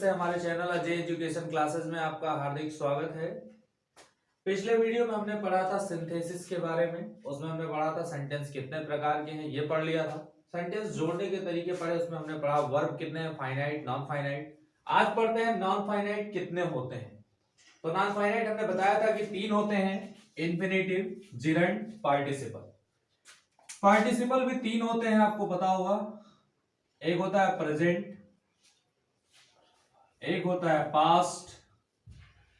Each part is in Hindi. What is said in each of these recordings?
से हमारे चैनल अजय एजुकेशन क्लासेस में आपका हार्दिक स्वागत है। पिछले वीडियो में हमने पढ़ा था सिंथेसिस के बारे में। उसमें हमने पढ़ा था सेंटेंस कितने प्रकार के हैं, ये पढ़ लिया था। सेंटेंस जोड़ने के तरीके पढ़े, उसमें हमने पढ़ा वर्ब कितने हैं, फाइनाइट, नॉन फाइनाइट। आज पढ़ते हैं नॉन फाइनाइट कितने होते हैं। तो नॉन फाइनाइट हमने बताया था कि 3 होते हैं, इन्फिनेटिव, जिरंड, पार्टिसिपल। पार्टिसिपल भी 3 होते हैं, आपको पता होगा। एक होता है प्रेजेंट, एक होता है पास्ट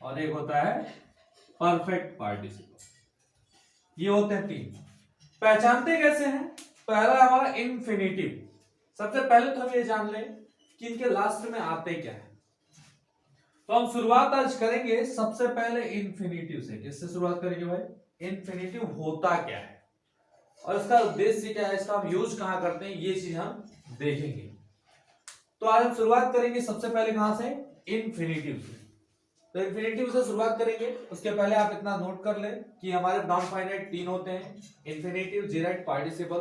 और एक होता है परफेक्ट पार्टिसिपल। ये होते हैं 3। पहचानते कैसे हैं? पहला हमारा इन्फिनेटिव। सबसे पहले तो हम ये जान लें कि इनके लास्ट में आते क्या है। तो हम शुरुआत आज करेंगे सबसे पहले इन्फिनेटिव से। किससे शुरुआत करेंगे भाई? इन्फिनेटिव होता क्या है और इसका उद्देश्य क्या है, इसका हम यूज कहां करते हैं, ये चीज हम देखेंगे। तो आज हम शुरुआत करेंगे सबसे पहले कहां से? इन्फिनेटिव से। तो इन्फिनेटिव से शुरुआत करेंगे। उसके पहले आप इतना नोट कर लें कि हमारे नॉन फाइनाइट 3 होते हैं, इन्फिनेटिव, जिरंड, पार्टिसिपल।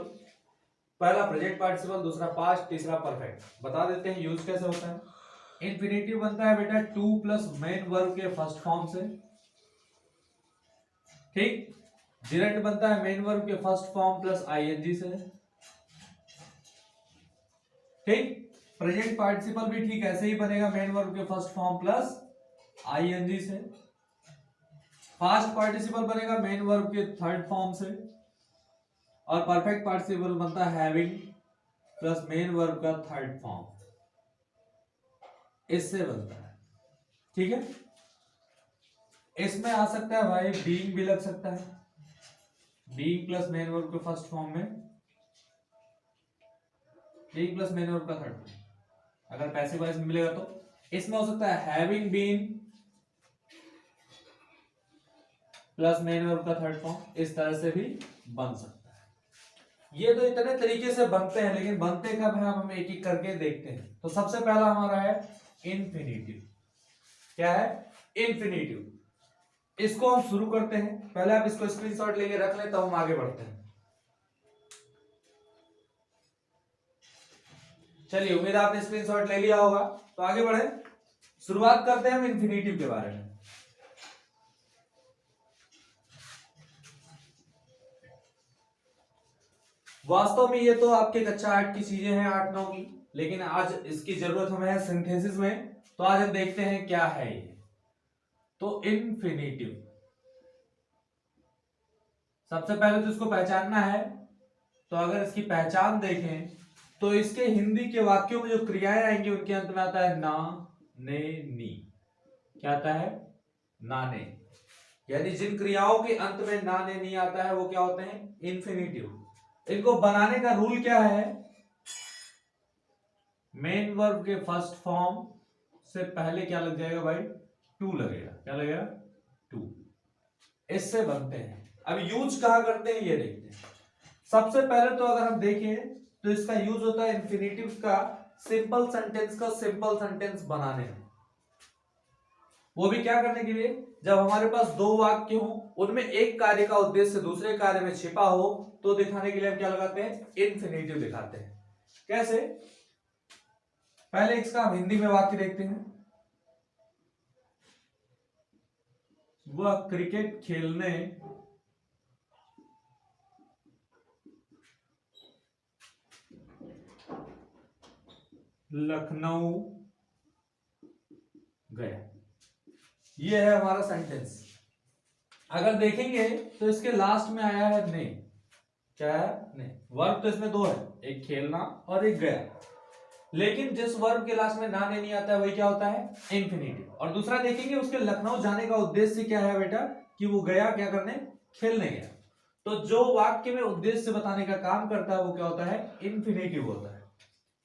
पहला प्रेजेंट पार्टिसिपल, दूसरा पास्ट, तीसरा परफेक्ट। बता देते हैं यूज कैसे होता है। इन्फिनेटिव बनता है बेटा 2 प्लस मेन वर्ब के फर्स्ट फॉर्म से, ठीक। जिरंड बनता है मेन वर्ब के फर्स्ट फॉर्म प्लस आईएनजी से, ठीक। प्रेजेंट पार्टिसिपल भी ठीक ऐसे ही बनेगा, मेन वर्ब के फर्स्ट फॉर्म प्लस आईएनजी से। पास्ट पार्टिसिपल बनेगा मेन वर्ब के थर्ड फॉर्म से। और परफेक्ट पार्टिसिपल बनता है हैविंग प्लस मेन वर्ब का थर्ड फॉर्म, इससे बनता है, ठीक है। इसमें आ सकता है भाई बीइंग भी लग सकता है, बीइंग प्लस मेन वर्ब के फर्स्ट फॉर्म में, बीइंग प्लस मेन वर्ब का थर्ड फॉर्म। अगर पैसिव वॉइस में मिलेगा तो इसमें हो सकता है having been plus main verb का थर्ड फॉर्म, इस तरह से भी बन सकता है। ये तो इतने तरीके से बनते हैं, लेकिन बनते कब है हम एक एक करके देखते हैं। तो सबसे पहला हमारा है इन्फिनेटिव। क्या है? इन्फिनेटिव। इसको हम शुरू करते हैं। पहले आप इसको स्क्रीनशॉट लेके रख लें, तब हम आगे बढ़ते हैं। चलिए, उम्मीद है आपने स्क्रीनशॉट ले लिया होगा। तो आगे बढ़े, शुरुआत करते हैं हम इन्फिनेटिव के बारे में। वास्तव में ये तो आपके कक्षा 8 की चीजें हैं, 8-9 की, लेकिन आज इसकी जरूरत हमें है सिंथेसिस में। तो आज हम देखते हैं क्या है ये। तो इन्फिनेटिव, सबसे पहले तो इसको पहचानना है। तो अगर इसकी पहचान देखें तो इसके हिंदी के वाक्यों में जो क्रियाएं आएंगी उनके अंत में आता है ना, ने, नी। क्या आता है? ना, ने। यानी जिन क्रियाओं के अंत में ना, ने, नी आता है वो क्या होते हैं? इन्फिनेटिव। इनको बनाने का रूल क्या है? मेन वर्ब के फर्स्ट फॉर्म से पहले क्या लग जाएगा भाई? टू लगेगा। क्या लगेगा? टू। इससे बनते हैं। अब यूज कहां करते हैं ये देखते हैं। सबसे पहले तो अगर हम देखें तो इसका यूज होता है इन्फिनेटिव का सिंपल सेंटेंस का सिंपल सेंटेंस बनाने में। वो भी क्या करने के लिए? जब हमारे पास 2 वाक्य हो, उनमें एक कार्य का उद्देश्य दूसरे कार्य में छिपा हो, तो दिखाने के लिए हम क्या लगाते हैं? इन्फिनेटिव दिखाते हैं। कैसे? पहले इसका हम हिंदी में वाक्य देखते हैं। वह क्रिकेट खेलने लखनऊ गया। ये है हमारा सेंटेंस। अगर देखेंगे तो इसके लास्ट में आया है ने। क्या है? ने। वर्ब तो इसमें 2 है, एक खेलना और एक गया। लेकिन जिस वर्ब के लास्ट में ना, ने नहीं आता है वही क्या होता है? इन्फिनेटिव। और दूसरा देखेंगे उसके लखनऊ जाने का उद्देश्य क्या है बेटा? कि वो गया क्या करने? खेलने गया। तो जो वाक्य में उद्देश्य बताने का काम करता है वो क्या होता है? इन्फिनेटिव होता है।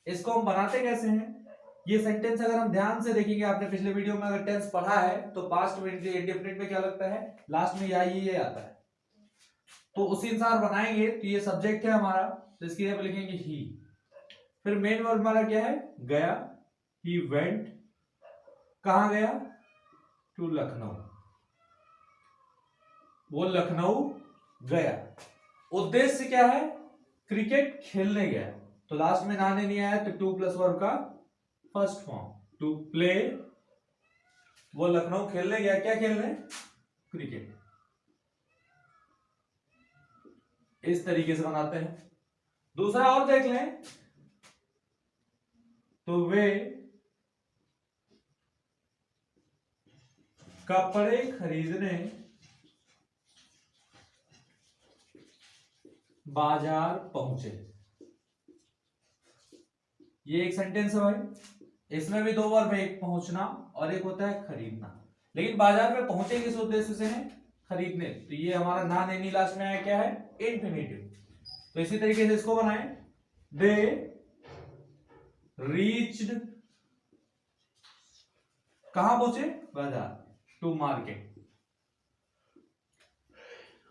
इसको हम बनाते कैसे हैं? ये सेंटेंस अगर हम ध्यान से देखेंगे, आपने पिछले वीडियो में अगर टेंस पढ़ा है तो पास्ट में इंडेफिनिट में क्या लगता है? लास्ट में ये आता है। तो उसी अनुसार बनाएंगे। तो ये सब्जेक्ट है हमारा, तो इसकी जगह लिखेंगे ही। फिर मेन वर्ब हमारा क्या है? गया। He went. कहां गया? टू लखनऊ। वो लखनऊ गया। उद्देश्य क्या है? क्रिकेट खेलने गया। तो लास्ट में ना, ने नहीं आया तो 2 प्लस वर्ब का फर्स्ट फॉर्म। टू प्ले, वो लखनऊ खेलने गया, क्या खेलने? क्रिकेट। इस तरीके से बनाते हैं। दूसरा और देख लें तो वे कपड़े खरीदने बाजार पहुंचे। ये एक सेंटेंस है भाई, इसमें भी दो वर्ब है, एक पहुंचना और एक होता है खरीदना। लेकिन बाजार में पहुंचे किस उद्देश्य से है? खरीदने। तो ये हमारा ना नहीं लास्ट में आया, क्या है? इंफिनिटिव। तो इसी तरीके से इसको बनाएं, दे रीच्ड, कहां पहुंचे? बाजार, टू मार्केट।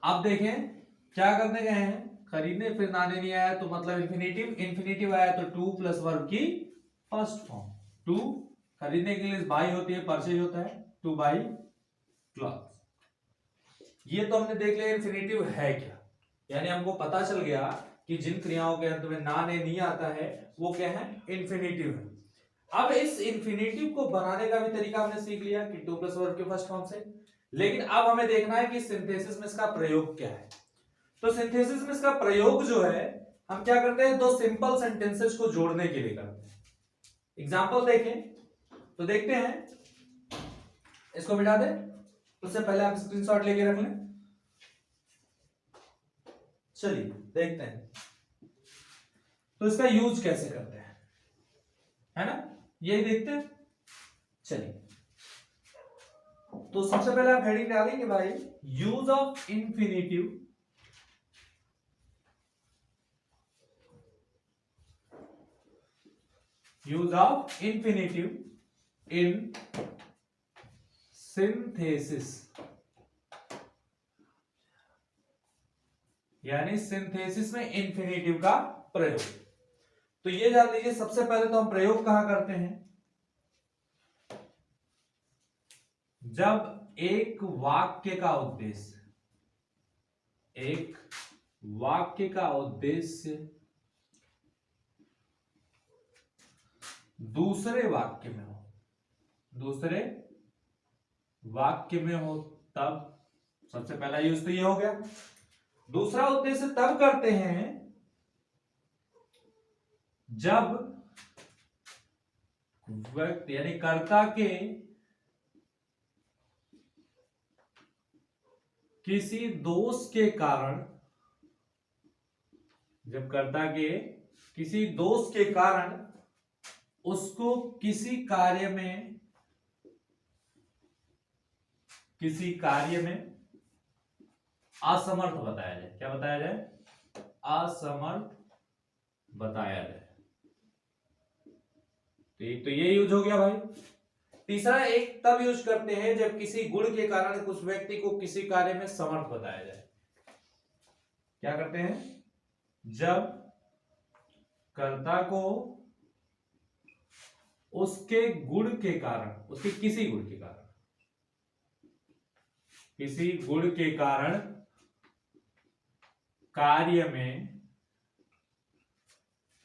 अब देखें क्या करने गए हैं? खरीदने, फिर नाने नहीं आया तो मतलब इंफिनिटिव, इंफिनिटिव आया तो टू प्लस वर्ब की फर्स्ट फॉर्म। टू खरीदने के लिए बाई होती है, परचेज होता है, टू बाई क्लॉथ। ये तो हमने देख लिया इंफिनिटिव है क्या, यानी हमको पता चल गया कि जिन क्रियाओं के अंत में ना ने नहीं आता है वो क्या है? इंफिनिटिव है। अब इस इंफिनिटिव को बनाने का भी तरीका हमने सीख लिया कि टू प्लस वर्ब के फर्स्ट फॉर्म से। लेकिन अब हमें देखना है कि सिंथेसिस में इसका प्रयोग क्या है। तो सिंथेसिस में इसका प्रयोग जो है, हम क्या करते हैं? दो सिंपल सेंटेंसेस को जोड़ने के लिए करते हैं। एग्जांपल देखें तो देखते हैं, इसको मिटा दें, उससे पहले आप स्क्रीनशॉट लेके रख लें। चलिए देखते हैं तो इसका यूज कैसे करते हैं, है ना? यही देखते हैं। चलिए, तो सबसे पहले आप हेडिंग डालेंगे भाई, use of infinitive in synthesis, यानी सिंथेसिस में इंफिनिटिव का प्रयोग। तो ये जान लीजिए, सबसे पहले तो हम प्रयोग कहां करते हैं? जब एक वाक्य का उद्देश्य दूसरे वाक्य में हो तब। सबसे पहला यूज तो ये हो गया। दूसरा उद्देश्य तब करते हैं जब व्यक्ति यानी कर्ता के किसी दोष के कारण उसको किसी कार्य में असमर्थ बताया जाए। क्या बताया जाए? असमर्थ बताया जाए। तो ये यूज हो गया भाई। तीसरा एक तब यूज करते हैं जब किसी गुण के कारण उस व्यक्ति को किसी कार्य में समर्थ बताया जाए। क्या करते हैं? जब कर्ता को उसके गुण के कारण, उसके किसी गुण के कारण कार्य में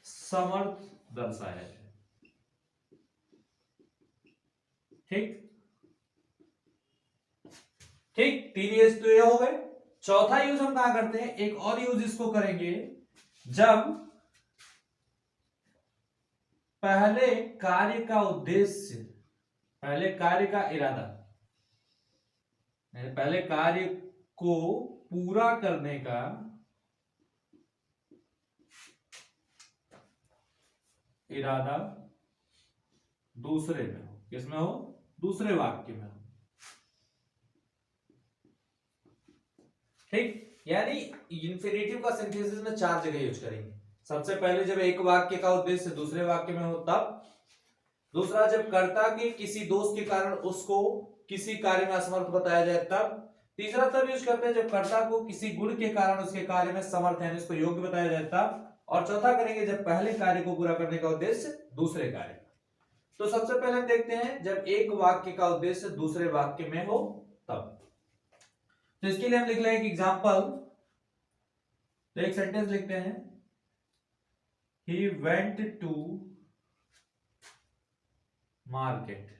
समर्थ दर्शाया जाए। ठीक, तीन यूज तो ये हो गए। चौथा यूज हम कहां करते हैं? एक और यूज इसको करेंगे जब पहले कार्य का इरादा, पहले कार्य को पूरा करने का इरादा दूसरे में हो। किसमें हो? दूसरे वाक्य में हो। ठीक, यानी इंफिनिटिव का सिंथेसिस में चार जगह यूज करेंगे। सबसे पहले जब एक वाक्य का उद्देश्य दूसरे वाक्य में हो तब। दूसरा, जब कर्ता के किसी दोष के कारण उसको किसी कार्य में असमर्थ बताया जाए तब। तीसरा तब यूज करते हैं जब कर्ता को किसी गुण के कारण उसके कार्य में समर्थ है, उसको योग्य बताया जाए तब। और चौथा करेंगे जब पहले कार्य को पूरा करने का उद्देश्य दूसरे कार्य का। तो सबसे पहले हम देखते हैं जब एक वाक्य का उद्देश्य दूसरे वाक्य में हो तब। तो इसके लिए हम लिख लें एक एग्जांपल। तो एक सेंटेंस लिखते हैं, ही वेंट टू मार्केट,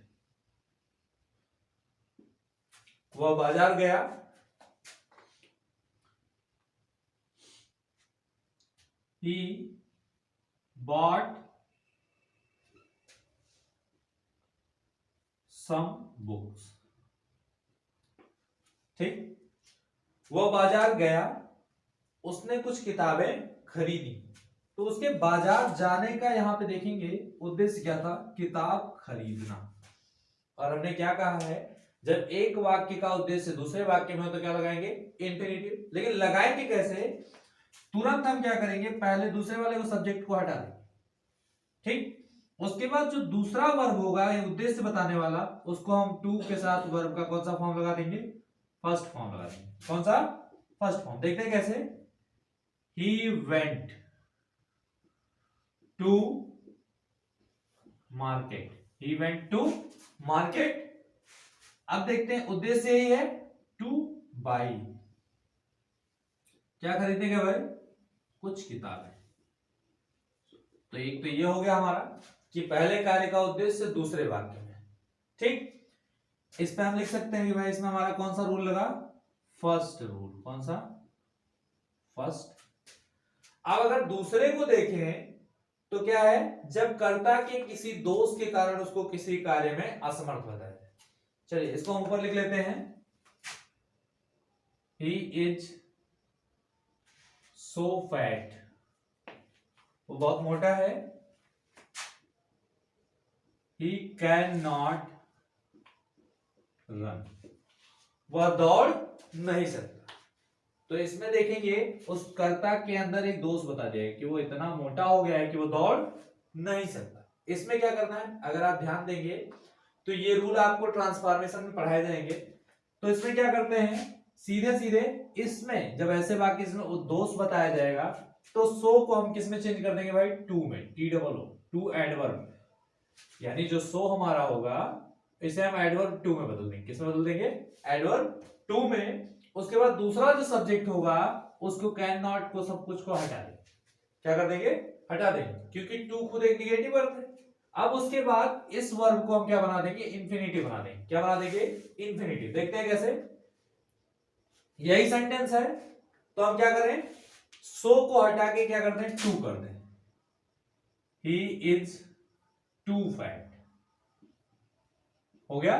वह बाजार गया, he bought some books। ठीक, वह बाजार गया, उसने कुछ किताबें खरीदी। तो उसके बाजार जाने का यहां पे देखेंगे उद्देश्य क्या था, किताब खरीदना। और हमने क्या कहा है, जब एक वाक्य का उद्देश्य दूसरे वाक्य में हो तो क्या लगाएंगे, इंफिनिटिव। लेकिन लगाएंगे कैसे, तुरंत हम क्या करेंगे, पहले दूसरे वाले को सब्जेक्ट को हटा देंगे। ठीक, उसके बाद जो दूसरा वर्ब होगा ये उद्देश्य बताने वाला, उसको हम टू के साथ वर्ब का कौन सा फॉर्म लगा देंगे, फर्स्ट फॉर्म लगा देंगे। कौन सा, फर्स्ट फॉर्म। देखते हैं कैसे, he went to market, he went to market। अब देखते हैं उद्देश्य यही है, टू बाई, क्या खरीदने के भाई, कुछ किताबें। तो एक तो ये हो गया हमारा कि पहले कार्य का उद्देश्य दूसरे वाक्य में। ठीक, इस पे हम लिख सकते हैं कि भाई इसमें हमारा कौन सा रूल लगा, फर्स्ट रूल। कौन सा, फर्स्ट। अब अगर दूसरे को देखें तो क्या है, जब कर्ता के किसी दोष के कारण उसको किसी कार्य में असमर्थ बताया जाए। चलिए इसको हम ऊपर लिख लेते हैं, he is so fat, वो बहुत मोटा है, he cannot run, वह दौड़ नहीं सकता। तो इसमें देखेंगे उस कर्ता के अंदर एक दोष बता दिया है कि वो इतना मोटा हो गया है कि वो दौड़ नहीं सकता। इसमें क्या करना है, अगर आप ध्यान देंगे तो ये रूल आपको ट्रांसफॉर्मेशन में पढ़ाए जाएंगे। तो इसमें क्या करते हैं, सीधे सीधे इसमें जब ऐसे वाक्य इसमें दोष बताया जाएगा तो सो को हम किस में चेंज कर देंगे भाई, टू में, T double O, too adverb. यानी जो सो हमारा होगा इसे हम एडवर्ब टू में बदल देंगे। किसमें बदल देंगे, एडवर्ब टू में। उसके बाद दूसरा जो सब्जेक्ट होगा उसको कैन नॉट को सब कुछ को हटा देंगे। क्या कर देंगे, हटा देंगे, क्योंकि टू खुद एक निगेटिव वर्ब है। अब उसके बाद इस वर्ब को हम क्या बना देंगे, इंफिनिटिव बना देंगे। क्या बना देंगे, इंफिनिटिव। देखते हैं कैसे, यही सेंटेंस है तो हम क्या करें, सो को हटा के क्या करते हैं, टू कर दें। ही इज टू फैट, हो गया,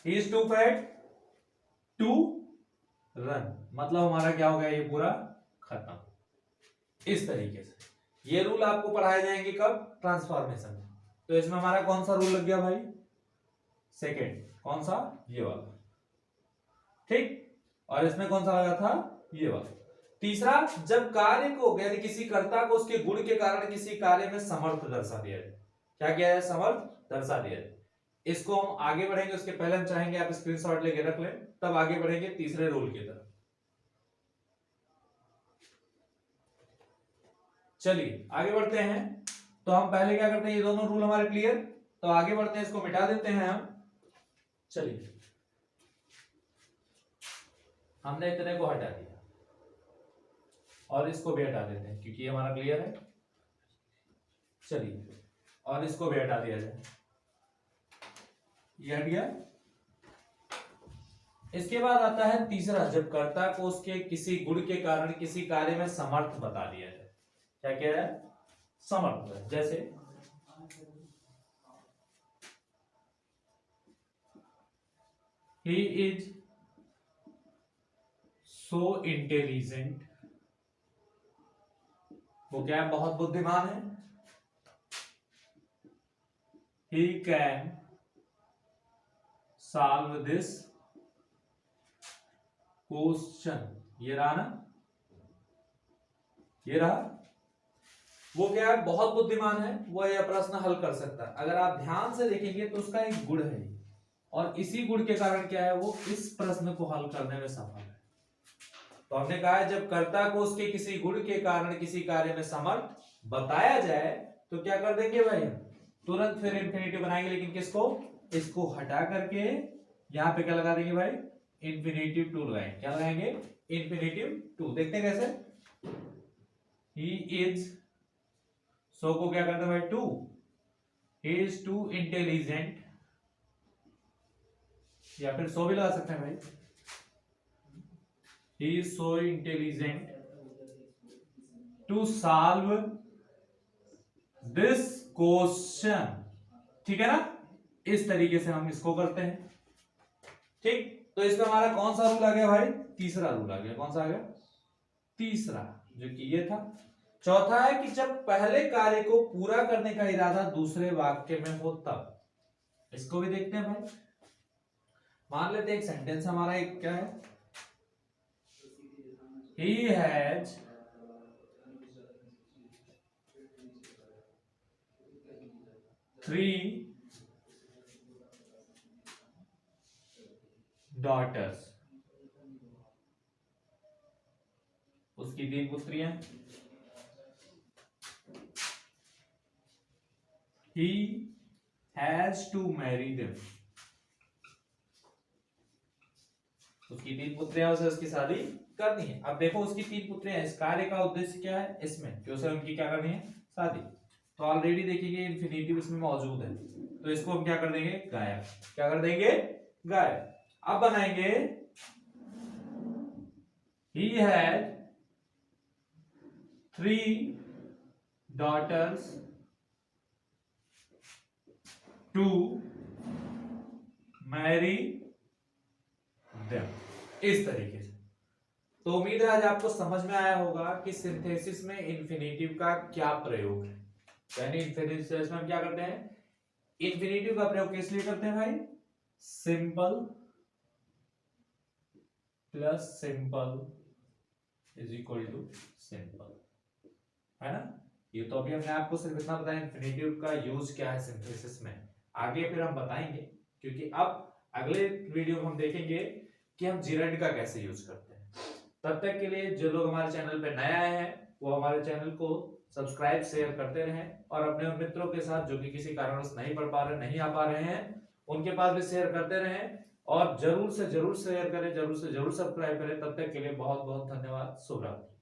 he is too fat to run. मतलब हमारा क्या हो गया, ये पूरा खत्म। इस तरीके से ये रूल आपको पढ़ाए जाएंगे कब, ट्रांसफॉर्मेशन में। तो इसमें हमारा कौन सा रूल लग गया भाई, सेकेंड। कौन सा, ये वाला। ठीक, और इसमें कौन सा लगा था, ये वाला। तीसरा, जब कार्य को यानी किसी कर्ता को उसके गुण के कारण किसी कार्य में समर्थ दर्शा दिया जाए। क्या किया है, समर्थ दर्शा दिया जाए। इसको हम आगे बढ़ेंगे, उसके पहले हम चाहेंगे आप स्क्रीनशॉट लेके रख लें, तब आगे बढ़ेंगे तीसरे रूल की तरफ। चलिए आगे बढ़ते हैं। तो हम पहले क्या करते हैं, ये दोनों रूल हमारे क्लियर, तो आगे बढ़ते हैं, इसको मिटा देते हैं हम। चलिए हमने इतने को हटा दिया और इसको भी हटा देते हैं क्योंकि ये हमारा क्लियर है। चलिए और इसको भी हटा दिया जाए, ये हट गया। इसके बाद आता है तीसरा, जब कर्ता को उसके किसी गुण के कारण किसी कार्य में समर्थ बता दिया जाए। क्या कह रहा है, समर्थ। जैसे he is so intelligent, वो क्या है, बहुत बुद्धिमान है। he can solve this question, ये रहा ना, ये रहा। वो क्या है, बहुत बुद्धिमान है, वो यह प्रश्न हल कर सकता है। अगर आप ध्यान से देखेंगे तो उसका एक गुण है और इसी गुण के कारण क्या है, वो इस प्रश्न को हल करने में सफल है। तो हमने कहा है जब कर्ता को उसके किसी गुण के कारण किसी कार्य में समर्थ बताया जाए तो क्या कर देंगे भाई, तुरंत फिर इंफिनिटिव बनाएंगे। लेकिन किसको, इसको हटा करके यहां पे क्या लगा देंगे भाई, इंफिनिटिव टू लगाएंगे। क्या लगाएंगे, इंफिनिटिव टू। देखते हैं कैसे, ही इज, सो को क्या करते हैं भाई, too, he is too intelligent या फिर सो भी लगा सकते हैं भाई। He is so intelligent to solve this question, ठीक है ना। इस तरीके से हम इसको करते हैं, ठीक। तो इसमें हमारा कौन सा रूल आ गया भाई, तीसरा रूल आ गया। कौन सा आ गया, तीसरा, जो कि ये था। चौथा है कि जब पहले कार्य को पूरा करने का इरादा दूसरे वाक्य में हो तब। इसको भी देखते हैं भाई। मान लेते हैं एक सेंटेंस हमारा एक क्या है, he has three daughters, उसकी 3 पुत्रियां। he has to marry them, उसकी 3 पुत्रियां, उसे उसकी शादी करनी है। अब देखो उसकी 3 पुत्रियां, इस कार्य का उद्देश्य क्या है इसमें, कि उसे उनकी क्या करनी है, शादी। तो ऑलरेडी देखिए इंफिनिटिव इसमें मौजूद है, तो इसको हम क्या कर देंगे, गायब। क्या कर देंगे, गायब। अब बनाएंगे he had 3 daughters to marry them, इस तरीके से। तो उम्मीद है आज आपको समझ में आया होगा कि सिंथेसिस में इंफिनिटिव का क्या प्रयोग है। यानी इंफिनिटिव में हम क्या करते हैं, इंफिनिटिव का प्रयोग किस लिए करते हैं भाई, simple plus simple is equal to simple, है ना। ये तो अभी हमने आपको सिर्फ इतना बताया इंफिनिटिव का यूज क्या है सिंथेसिस में। आगे फिर हम बताएंगे, क्योंकि अब अगले वीडियो में हम देखेंगे कि हम जिरेंड का कैसे यूज करते हैं। तब तक के लिए जो लोग हमारे चैनल पे नए आए हैं वो हमारे चैनल को सब्सक्राइब शेयर करते रहें, और अपने मित्रों के साथ जो कि किसी कारणवश नहीं पढ़ पा रहे, नहीं आ पा रहे हैं, उनके पास भी शेयर करते रहें। और जरूर से जरूर शेयर करें, जरूर से जरूर सब्सक्राइब करें। तब तक के लिए बहुत बहुत धन्यवाद। शुभ रात्रि।